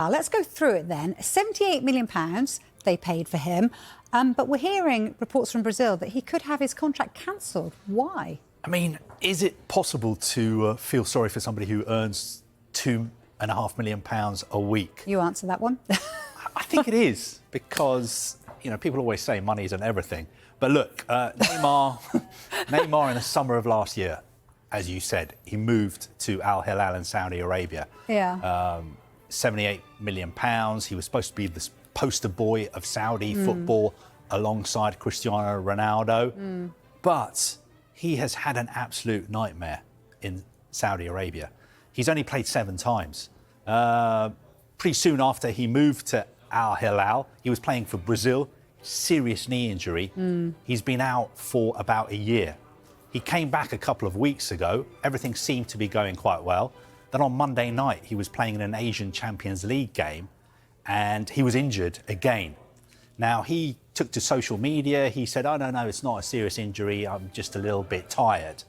Let's go through it then. £78 million they paid for him, but we're hearing reports from Brazil that he could have his contract cancelled. Why? I mean, is it possible to feel sorry for somebody who earns £2.5 million a week? You answer that one. I think it is, because, you know, people always say money isn't everything. But look, Neymar in the summer of last year, as you said, he moved to Al Hilal in Saudi Arabia. Yeah. £78 million. He was supposed to be the poster boy of Saudi football alongside Cristiano Ronaldo. But he has had an absolute nightmare in Saudi Arabia. He's only played 7 times. Pretty soon after he moved to Al Hilal, he was playing for Brazil, serious knee injury. He's been out for about a year. He came back a couple of weeks ago. Everything seemed to be going quite well. Then on Monday night, he was playing in an Asian Champions League game and he was injured again. Now, he took to social media. He said, oh, no, it's not a serious injury. I'm just a little bit tired.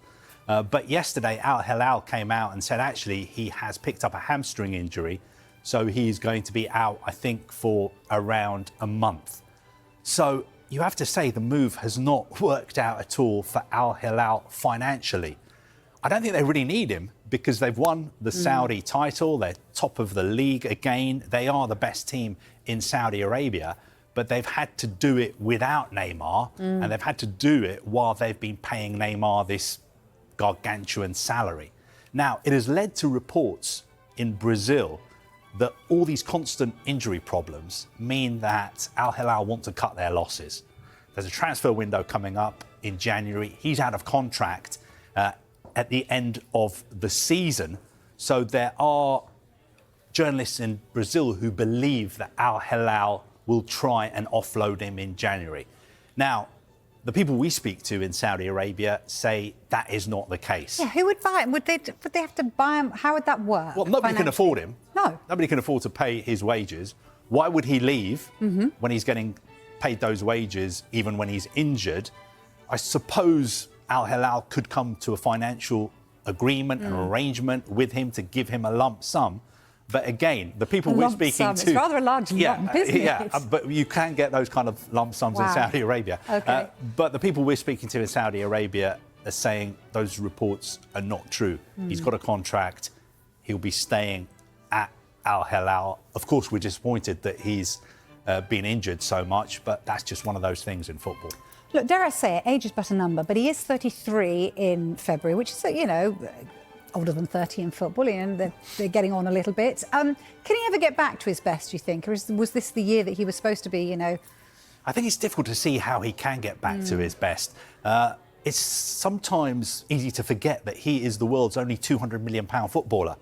But yesterday, Al Hilal came out and said, actually, he has picked up a hamstring injury. So he's going to be out, I think, for around a month. So you have to say the move has not worked out at all for Al Hilal financially. I don't think they really need him because they've won the Saudi title. They're top of the league again. They are the best team in Saudi Arabia, but they've had to do it without Neymar, and they've had to do it while they've been paying Neymar this gargantuan salary. Now, it has led to reports in Brazil that all these constant injury problems mean that Al Hilal want to cut their losses. There's a transfer window coming up in January. He's out of contract at the end of the season. So there are journalists in Brazil who believe that Al Hilal will try and offload him in January. Now, the people we speak to in Saudi Arabia say that is not the case. Yeah, who would buy him? Would they have to buy him? How would that work? Well, nobody can afford him. No. Nobody can afford to pay his wages. Why would he leave when he's getting paid those wages, even when he's injured? I suppose Al Hilal could come to a financial agreement, an arrangement with him to give him a lump sum. But again, the people we're speaking to... It's rather a large lump, isn't it? Yeah, but you can get those kind of lump sums in Saudi Arabia. Okay. But the people we're speaking to in Saudi Arabia are saying those reports are not true. He's got a contract. He'll be staying at Al Hilal. Of course, we're disappointed that he's been injured so much, but that's just one of those things in football. Look, dare I say it, age is but a number, but he is 33 in February, which is, you know, older than 30 in football, and they're getting on a little bit. Can he ever get back to his best, do you think? Or was this the year that he was supposed to be, you know? I think it's difficult to see how he can get back to his best. It's sometimes easy to forget that he is the world's only £200 million footballer.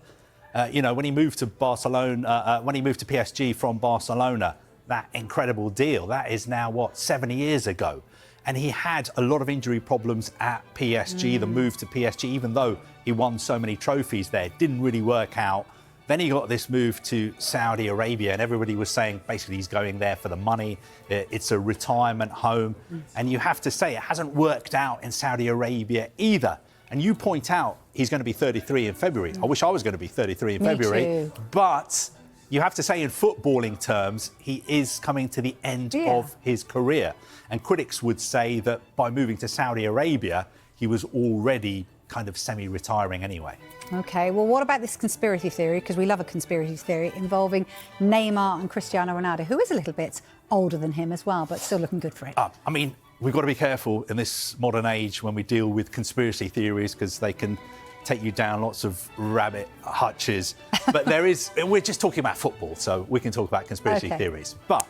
You know, when he moved to Barcelona, when he moved to PSG from Barcelona, that incredible deal, that is now, what, 7 years ago. And he had a lot of injury problems at PSG. The move to PSG, even though he won so many trophies there, didn't really work out. Then he got this move to Saudi Arabia, and everybody was saying basically he's going there for the money. It's a retirement home. And you have to say it hasn't worked out in Saudi Arabia either. And you point out he's going to be 33 in February. I wish I was going to be 33 in February. Too. But you have to say in footballing terms, he is coming to the end of his career. And critics would say that by moving to Saudi Arabia, he was already kind of semi-retiring anyway. OK, well, what about this conspiracy theory? Because we love a conspiracy theory involving Neymar and Cristiano Ronaldo, who is a little bit older than him as well, but still looking good for it. I mean, we've got to be careful in this modern age when we deal with conspiracy theories, because they can take you down lots of rabbit hutches. But we're just talking about football, so we can talk about conspiracy theories. But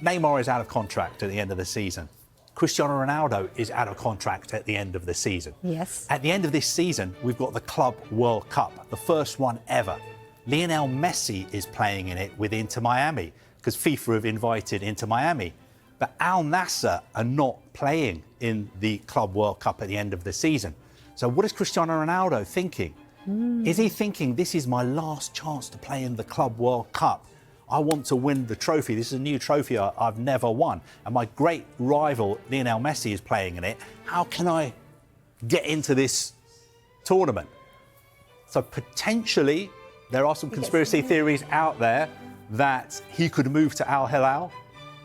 Neymar is out of contract at the end of the season. Cristiano Ronaldo is out of contract at the end of the season. Yes. At the end of this season, we've got the Club World Cup, the first one ever. Lionel Messi is playing in it with Inter Miami, because FIFA have invited Inter Miami. But Al Nassr are not playing in the Club World Cup at the end of the season. So what is Cristiano Ronaldo thinking? Is he thinking, this is my last chance to play in the Club World Cup? I want to win the trophy. This is a new trophy I've never won. And my great rival, Lionel Messi, is playing in it. How can I get into this tournament? So potentially there are some conspiracy theories out there that he could move to Al Hilal,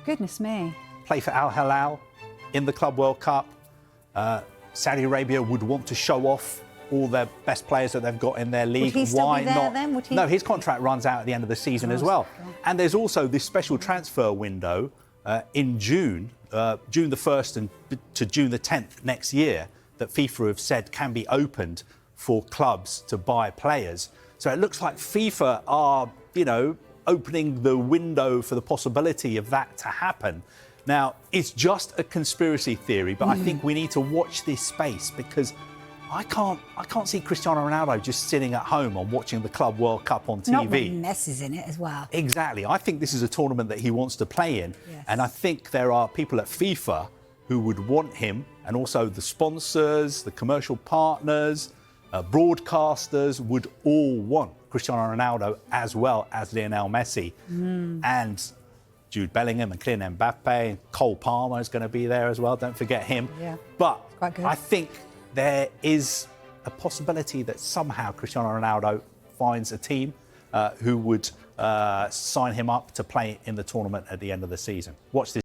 Goodness me. play for Al Hilal in the Club World Cup. Saudi Arabia would want to show off all their best players that they've got in their league. Would he still be there then? Would he... No, his contract runs out at the end of the season as well. And there's also this special transfer window in June, June the 1st and to June the 10th next year, that FIFA have said can be opened for clubs to buy players. So it looks like FIFA are, you know, opening the window for the possibility of that to happen. Now, it's just a conspiracy theory, but I think we need to watch this space, because I can't see Cristiano Ronaldo just sitting at home and watching the Club World Cup on TV. Not when Messi's in it as well. Exactly. I think this is a tournament that he wants to play in. Yes. And I think there are people at FIFA who would want him, and also the sponsors, the commercial partners, broadcasters would all want Cristiano Ronaldo as well as Lionel Messi. And Jude Bellingham and Kylian Mbappe, and Cole Palmer is going to be there as well. Don't forget him. Yeah. But Quite good. I think there is a possibility that somehow Cristiano Ronaldo finds a team who would sign him up to play in the tournament at the end of the season. Watch this.